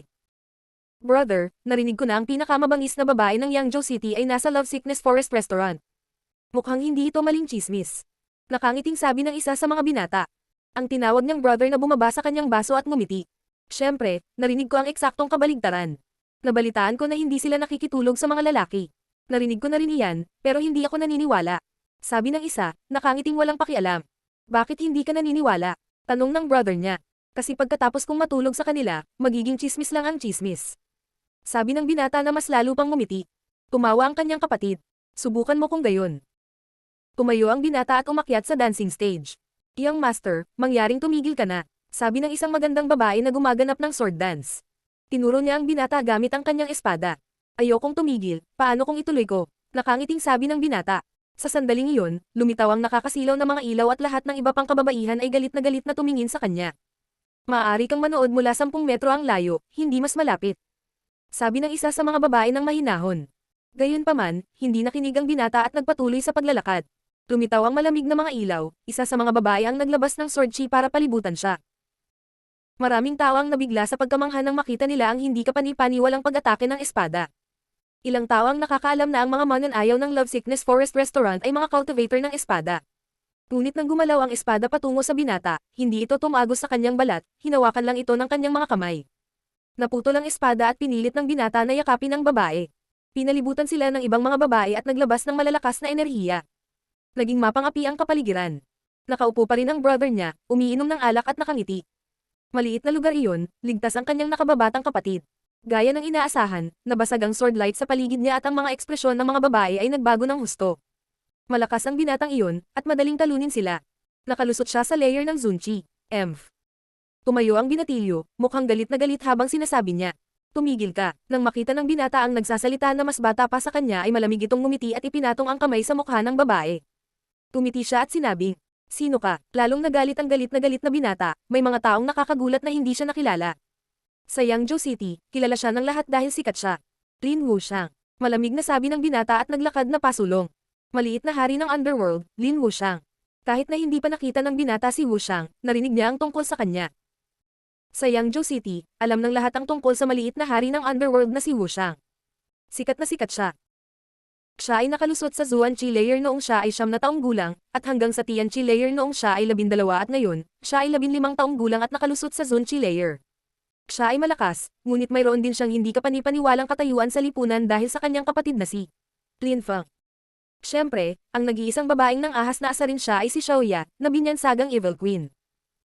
"Brother, narinig ko na ang pinakamabangis na babae ng Yangzhou City ay nasa Love Sickness Forest Restaurant." Mukhang hindi ito maling chismis. Nakangiting sabi ng isa sa mga binata. Ang tinawag niyang brother na bumaba sa kanyang baso at ngumiti. "Siyempre, narinig ko ang eksaktong kabaligtaran. Nabalitaan ko na hindi sila nakikitulog sa mga lalaki. Narinig ko na rin iyan, pero hindi ako naniniwala." Sabi ng isa, nakangiting walang pakialam. "Bakit hindi ka naniniwala?" Tanong ng brother niya. "Kasi pagkatapos kong matulog sa kanila, magiging chismis lang ang chismis." Sabi ng binata na mas lalo pang ngumiti. Tumawa ang kanyang kapatid. "Subukan mo kung gayon." Tumayo ang binata at umakyat sa dancing stage. "Young master, mangyaring tumigil ka na," sabi ng isang magandang babae na gumaganap ng sword dance. Tinuro niya ang binata gamit ang kanyang espada. "Ayokong tumigil, paano kung ituloy ko?" Nakangiting sabi ng binata. Sa sandaling iyon, lumitaw ang nakakasilaw na mga ilaw at lahat ng iba pang kababaihan ay galit na tumingin sa kanya. Maaari kang manood mula 10 metro ang layo, hindi mas malapit. Sabi ng isa sa mga babae ng mahinahon. Gayunpaman, hindi nakinig ang binata at nagpatuloy sa paglalakad. Lumitaw ang malamig na mga ilaw, isa sa mga babae ang naglabas ng sword chi para palibutan siya. Maraming tao ang nabigla sa pagkamangha nang makita nila ang hindi kapani-paniwalang pag-atake ng espada. Ilang tao ang nakakaalam na ang mga mananayaw ng Love Sickness Forest Restaurant ay mga cultivator ng espada. Ngunit nang gumalaw ang espada patungo sa binata, hindi ito tumagos sa kanyang balat, hinawakan lang ito ng kanyang mga kamay. Naputol ang espada at pinilit ng binata na yakapin ang babae. Pinalibutan sila ng ibang mga babae at naglabas ng malalakas na enerhiya. Naging mapangapi ang kapaligiran. Nakaupo pa rin ang brother niya, umiinom ng alak at nakangiti. Maliit na lugar iyon, ligtas ang kanyang nakababatang kapatid. Gaya ng inaasahan, nabasag ang sword light sa paligid niya at ang mga ekspresyon ng mga babae ay nagbago ng husto. Malakas ang binatang iyon, at madaling talunin sila. Nakalusot siya sa layer ng Zunchi. Emph. Tumayo ang binatilyo, mukhang galit na galit habang sinasabi niya. Tumigil ka. Nang makita ng binata ang nagsasalita na mas bata pa sa kanya ay malamig itong ngumiti at ipinatong ang kamay sa mukha ng babae. Tumiti siya at sinabing, "Sino ka?" Lalong nagalit ang galit na binata, may mga taong nakakagulat na hindi siya nakilala. Sa Yangzhou City, kilala siya ng lahat dahil sikat siya. Lin Wuxiang. Malamig na sabi ng binata at naglakad na pasulong. Maliit na hari ng underworld, Lin Wuxiang. Kahit na hindi pa nakita ng binata si Wuxiang, narinig niya ang tungkol sa kanya. Sa Yangzhou City, alam ng lahat ang tungkol sa maliit na hari ng underworld na si Wuxiang. Sikat na sikat siya. Siya ay nakalusot sa Zuanqi layer noong siya ay 9 na taong gulang, at hanggang sa Tianqi layer noong siya ay 12 at ngayon, siya ay 15 taong gulang at nakalusot sa Zunqi layer. Siya ay malakas, ngunit mayroon din siyang hindi kapani-paniwalang katayuan sa lipunan dahil sa kanyang kapatid na si Lin Feng. Siyempre, ang nag-iisang babaeng nang ahas na asarin siya ay si Xiaoya, na binyansagang Evil Queen.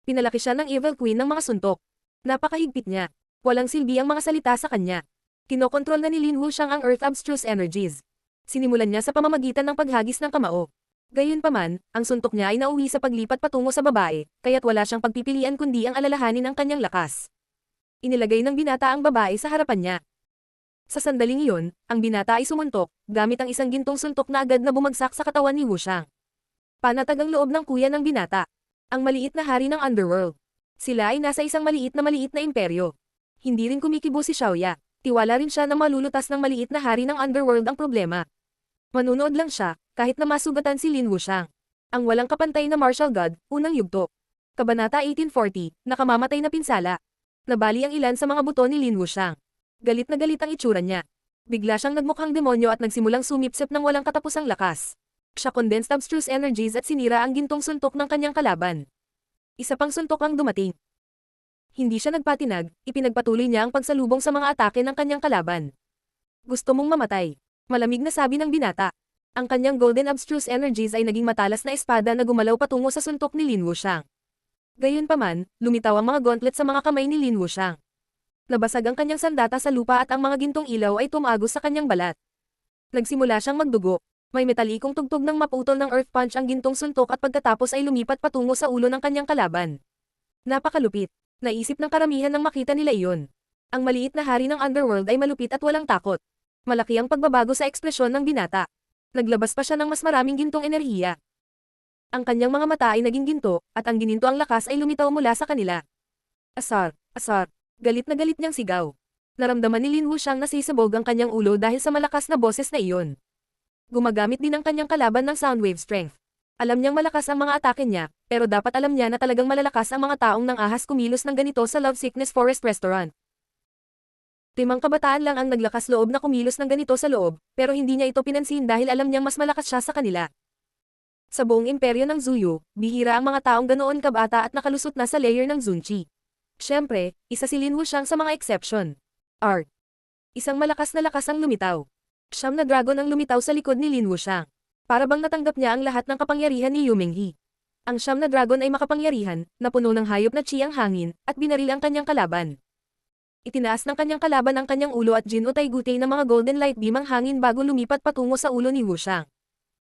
Pinalaki siya ng Evil Queen ng mga suntok. Napakahigpit niya. Walang silbi ang mga salita sa kanya. Kinokontrol na ni Lin Wuxiang ang Earth Abstruse Energies. Sinimulan niya sa pamamagitan ng paghagis ng kamao. Gayunpaman, ang suntok niya ay nauwi sa paglipat patungo sa babae, kaya't wala siyang pagpipilian kundi ang alalahanin ng kanyang lakas. Inilagay ng binata ang babae sa harapan niya. Sa sandaling iyon, ang binata ay sumuntok, gamit ang isang gintong suntok na agad na bumagsak sa katawan ni Wuxiang. Panatag ang loob ng kuya ng binata. Ang maliit na hari ng underworld. Sila ay nasa isang maliit na imperyo. Hindi rin kumikibo si Xiaoya. Tiwala rin siya na malulutas ng maliit na hari ng underworld ang problema. Manunood lang siya, kahit na masugatan si Lin Wuxiang. Ang walang kapantay na martial god, unang yugto. Kabanata 1840, nakamamatay na pinsala. Nabali ang ilan sa mga buto ni Lin Wuxiang. Galit na galit ang itsura niya. Bigla siyang nagmukhang demonyo at nagsimulang sumipsip ng walang katapusang lakas. Siya condensed abstruse energies at sinira ang gintong suntok ng kanyang kalaban. Isa pang suntok ang dumating. Hindi siya nagpatinag, ipinagpatuloy niya ang pagsalubong sa mga atake ng kanyang kalaban. Gusto mong mamatay. Malamig na sabi ng binata. Ang kanyang golden abstruse energies ay naging matalas na espada na gumalaw patungo sa suntok ni Lin Wuxiang. Gayunpaman, lumitaw ang mga gauntlet sa mga kamay ni Lin Wuxiang. Nabasag ang kanyang sandata sa lupa at ang mga gintong ilaw ay tumagos sa kanyang balat. Nagsimula siyang magdugo. May metalikong tugtog ng maputol ng earth punch ang gintong suntok at pagkatapos ay lumipat patungo sa ulo ng kanyang kalaban. Napakalupit. Naisip ng karamihan nang makita nila iyon. Ang maliit na hari ng underworld ay malupit at walang takot. Malaki ang pagbabago sa ekspresyon ng binata. Naglabas pa siya ng mas maraming gintong enerhiya. Ang kanyang mga mata ay naging ginto, at ang gininto ang lakas ay lumitaw mula sa kanila. Asar, asar. Galit na galit niyang sigaw. Naramdaman ni Lin Wuxiang na sisabog ang kanyang ulo dahil sa malakas na boses na iyon. Gumagamit din ang kanyang kalaban ng soundwave strength. Alam niyang malakas ang mga atake niya, pero dapat alam niya na talagang malalakas ang mga taong nang ahas kumilos ng ganito sa Love Sickness Forest Restaurant. 5 kabataan lang ang naglakas loob na kumilos ng ganito sa loob, pero hindi niya ito pinansin dahil alam niyang mas malakas siya sa kanila. Sa buong imperyo ng Zuyu, bihira ang mga taong ganoon kabata at nakalusot na sa layer ng Zunqi. Siyempre, isa si Lin Wuxiang sa mga exception. Art. Isang malakas na lakas ang lumitaw. 9 na dragon ang lumitaw sa likod ni Lin Wuxiang. Para bang natanggap niya ang lahat ng kapangyarihan ni Yu Minghe. Ang 9 na dragon ay makapangyarihan, na puno ng hayop na chi ang hangin, at binaril ang kanyang kalaban. Itinaas ng kanyang kalaban ang kanyang ulo at ginutay-gutay ng mga golden light beam ang hangin bago lumipat patungo sa ulo ni Wuxiang.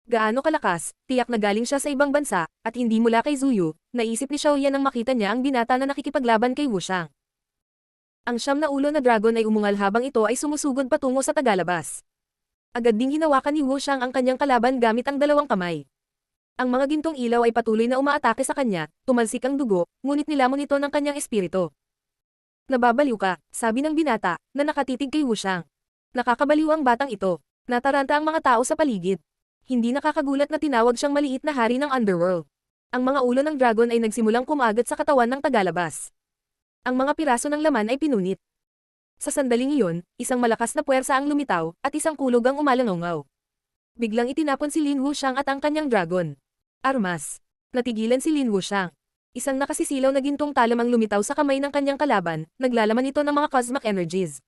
Gaano kalakas, tiyak na galing siya sa ibang bansa, at hindi mula kay Zuyu, naisip ni Xiaoya nang makita niya ang binata na nakikipaglaban kay Wuxiang. Ang 9 na ulo na dragon ay umungal habang ito ay sumusugod patungo sa tagalabas. Agad ding hinawakan ni Wuxiang ang kanyang kalaban gamit ang 2 kamay. Ang mga gintong ilaw ay patuloy na umaatake sa kanya, tumalsik ang dugo, ngunit nilamon ito ng kanyang espiritu. Nababaliw ka, sabi ng binata, na nakatitig kay Wushang. Nakakabaliw ang batang ito. Nataranta ang mga tao sa paligid. Hindi nakakagulat na tinawag siyang maliit na hari ng underworld. Ang mga ulo ng dragon ay nagsimulang kumagat sa katawan ng tagalabas. Ang mga piraso ng laman ay pinunit. Sa sandaling iyon, isang malakas na puwersa ang lumitaw, at isang kulog ang umalangaw. Biglang itinapon si Lin Wushang at ang kanyang dragon. Armas. Natigilan si Lin Wushang. Isang nakasisilaw na gintong talam ang lumitaw sa kamay ng kanyang kalaban, naglalaman ito ng mga cosmic energies.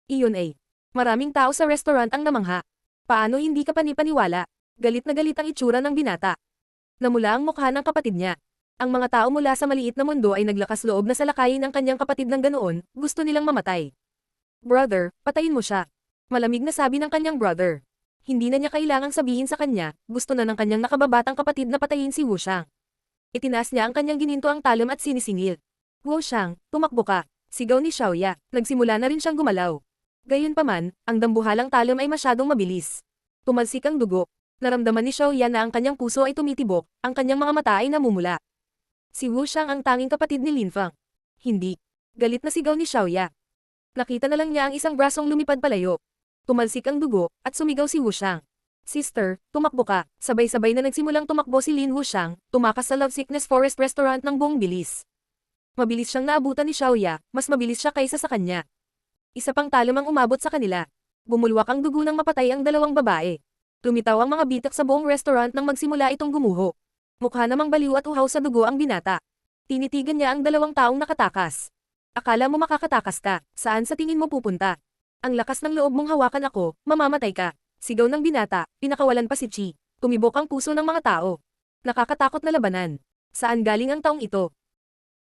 Iyon ay, maraming tao sa restaurant ang namangha. Paano hindi ka panipaniwala? Galit na galit ang itsura ng binata. Namula ang mukha ng kapatid niya. Ang mga tao mula sa maliit na mundo ay naglakas loob na salakayin ang kanyang kapatid ng ganoon, gusto nilang mamatay. Brother, patayin mo siya. Malamig na sabi ng kanyang brother. Hindi na niya kailangang sabihin sa kanya, gusto na ng kanyang nakababatang kapatid na patayin si Wushang. Itinaas niya ang kanyang ginintoang talam at sinisingil. Wushang, tumakbo ka. Sigaw ni Xiaoya. Nagsimula na rin siyang gumalaw. Gayunpaman, ang dambuhalang talam ay masyadong mabilis. Tumalsik ang dugo. Naramdaman ni Xiaoya na ang kanyang puso ay tumitibok, ang kanyang mga mata ay namumula. Si Wushang ang tanging kapatid ni Linfang. Hindi. Galit na sigaw ni Xiaoya. Nakita na lang niya ang isang brasong lumipad palayo. Tumalsik ang dugo, at sumigaw si Wushang. Sister, tumakbo ka. Sabay-sabay na nagsimulang tumakbo si Lin Wushang, tumakas sa Love Sickness Forest Restaurant ng buong bilis. Mabilis siyang naabutan ni Xiaoya, mas mabilis siya kaysa sa kanya. Isa pang talam ang umabot sa kanila. Bumulwak ang dugo ng mapatay ang dalawang babae. Tumitaw ang mga bitak sa buong restaurant nang magsimula itong gumuho. Mukha namang baliw at uhaw sa dugo ang binata. Tinitigan niya ang dalawang taong nakatakas. Akala mo makakatakas ka, saan sa tingin mo pupunta? Ang lakas ng loob mong hawakan ako, mamamatay ka. Sigaw ng binata, pinakawalan pa si Chi. Tumibok ang puso ng mga tao. Nakakatakot na labanan. Saan galing ang taong ito?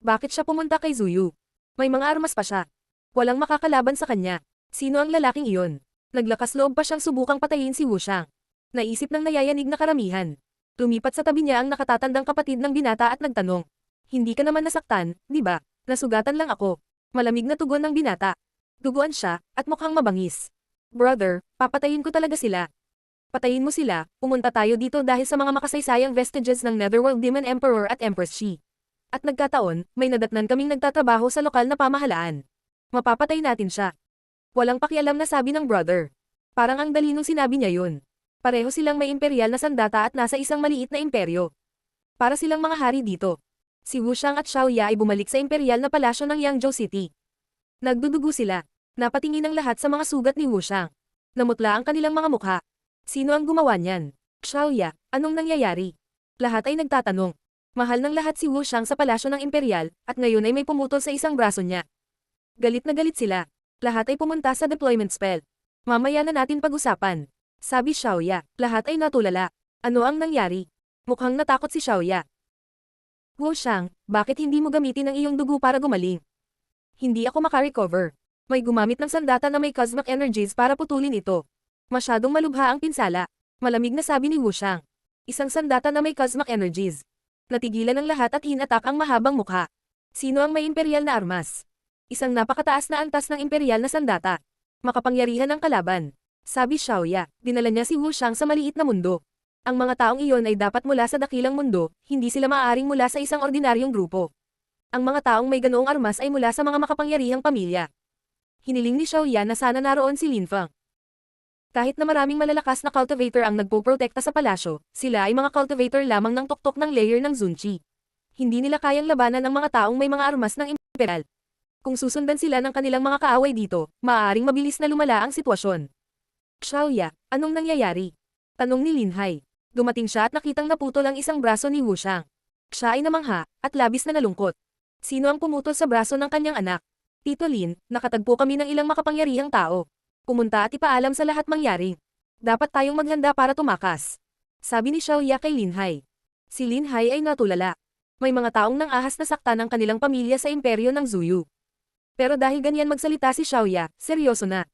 Bakit siya pumunta kay Zuyu? May mga armas pa siya. Walang makakalaban sa kanya. Sino ang lalaking iyon? Naglakas loob pa siyang subukang patayin si Wushang. Naisip ng nayayanig na karamihan. Lumipat sa tabi niya ang nakatatandang kapatid ng binata at nagtanong. Hindi ka naman nasaktan, di ba? Nasugatan lang ako. Malamig na tugon ng binata. Duguan siya, at mukhang mabangis. Brother, papatayin ko talaga sila. Patayin mo sila, pumunta tayo dito dahil sa mga makasaysayang vestiges ng Netherworld Demon Emperor at Empress Shi. At nagkataon, may nadatnan kaming nagtatrabaho sa lokal na pamahalaan. Mapapatay natin siya. Walang pakialam na sabi ng brother. Parang ang dali nung sinabi niya yun. Pareho silang may imperial na sandata at nasa isang maliit na imperyo. Para silang mga hari dito. Si Wushang at Xiaoya ay bumalik sa imperial na palasyo ng Yangzhou City. Nagdudugo sila. Napatingin ang lahat sa mga sugat ni Wushang. Namutla ang kanilang mga mukha. Sino ang gumawa niyan? Xiaoya, anong nangyayari? Lahat ay nagtatanong. Mahal ng lahat si Wushang sa palasyo ng imperial, at ngayon ay may pumutol sa isang braso niya. Galit na galit sila. Lahat ay pumunta sa deployment spell. Mamaya na natin pag-usapan. Sabi Xiaoya, lahat ay natulala. Ano ang nangyari? Mukhang natakot si Xiaoya. Wushang, bakit hindi mo gamitin ang iyong dugo para gumaling? Hindi ako makarecover. May gumamit ng sandata na may cosmic energies para putulin ito. Masyadong malubha ang pinsala. Malamig na sabi ni Wushang. Isang sandata na may cosmic energies. Natigilan ng lahat at hinatak ang mahabang mukha. Sino ang may imperial na armas? Isang napakataas na antas ng imperial na sandata. Makapangyarihan ng kalaban. Sabi Xiaoya, dinala niya si Wushang sa maliit na mundo. Ang mga taong iyon ay dapat mula sa dakilang mundo, hindi sila maaaring mula sa isang ordinaryong grupo. Ang mga taong may ganoong armas ay mula sa mga makapangyarihang pamilya. Hiniling ni Xiaoya na sana naroon si Linfang. Kahit na maraming malalakas na cultivator ang nagpoprotekta sa palasyo, sila ay mga cultivator lamang ng tuktok ng layer ng Zunchi. Hindi nila kayang labanan ang mga taong may mga armas ng imperial. Kung susundan sila ng kanilang mga kaaway dito, maaaring mabilis na lumala ang sitwasyon. Xiaoya, anong nangyayari? Tanong ni Linhai. Dumating siya at nakitang naputol ang isang braso ni Wushang. Siya ay namangha, at labis na nalungkot. Sino ang pumutol sa braso ng kanyang anak? Tito Lin, nakatagpo kami ng ilang makapangyarihang tao. Pumunta at ipaalam sa lahat mangyari. Dapat tayong maghanda para tumakas. Sabi ni Xiaoya kay Linhai. Si Linhai ay natulala. May mga taong nang ahas na saktan ng kanilang pamilya sa imperyo ng Zuyu. Pero dahil ganyan magsalita si Xiaoya, seryoso na.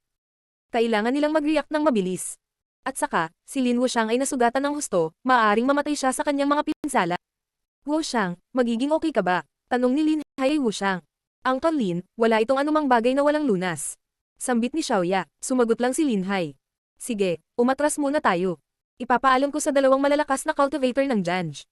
Kailangan nilang mag-react ng mabilis. At saka, si Lin Wushang ay nasugatan ng husto, maaaring mamatay siya sa kanyang mga pinsala. Wushang, magiging okay ka ba? Tanong ni Linhai kay Wushang. Uncle Lin, wala itong anumang bagay na walang lunas. Sambit ni Xiaoya, sumagot lang si Linhai. Sige, umatras muna tayo. Ipapaalam ko sa dalawang malalakas na cultivator ng Janj.